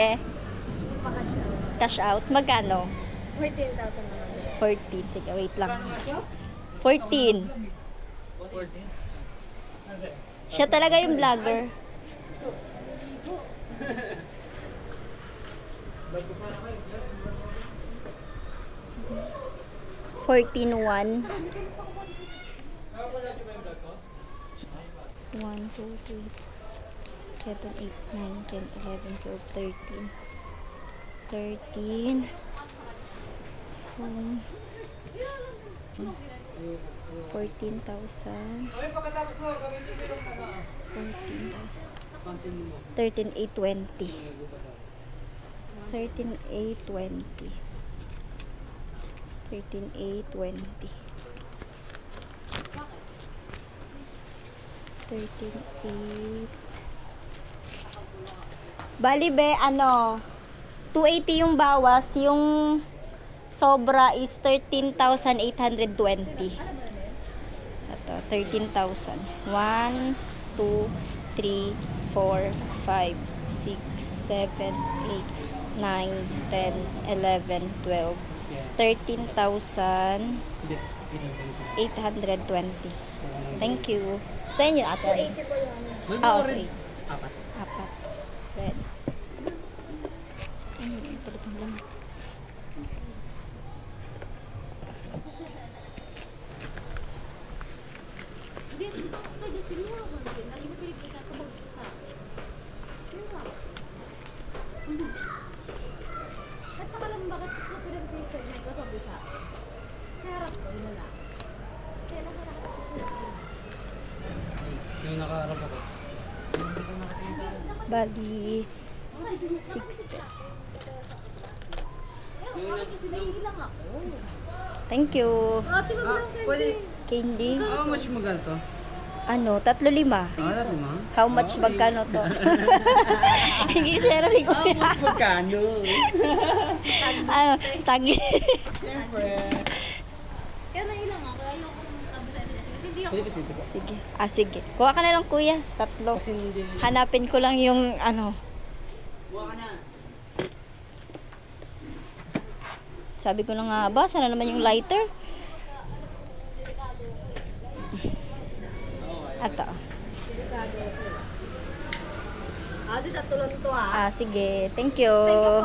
Eh, Cash out. cash out. Magkano? 14,000 naman. 14. Sige, wait lang. 14. Siya talaga yung vlogger. $14,100. 1, 2, 3, 7, 8, 9, 10, 11, 12, 13. 13. So, 14,000. 13,820. 13,820. 13,820. 13,800. Bali be, 280 yung bawas, yung sobra is 13,820. Ito, 13,000. 1, 2, 3, 4, 5, 6, 7, 8, 9, 10, 11, 12. 13,820. Thank you. Sa inyo, ate. 280 po yun. Okay. Apat. Red. Telephone lang. Yung nakaharap ako. Bali, 6 pesos. Thank you. Pwede. Candy. How much magkano to? 3.5. Dati ma? How much magkano to? Hindi siya si How Kuya. much magkano? Tagi. Siyempre. Kaya nailang ako. Ayoko kung hindi ako. Pwede kasi ito. Sige. Sige. Kuha ka na lang, Kuya. 3. Kasi hindi. Hanapin ko lang yung Buha ka na. Sabi ko na nga ba, sana naman yung lighter? Ato. Di tatulon to ah. Sige. Thank you. Thank you po.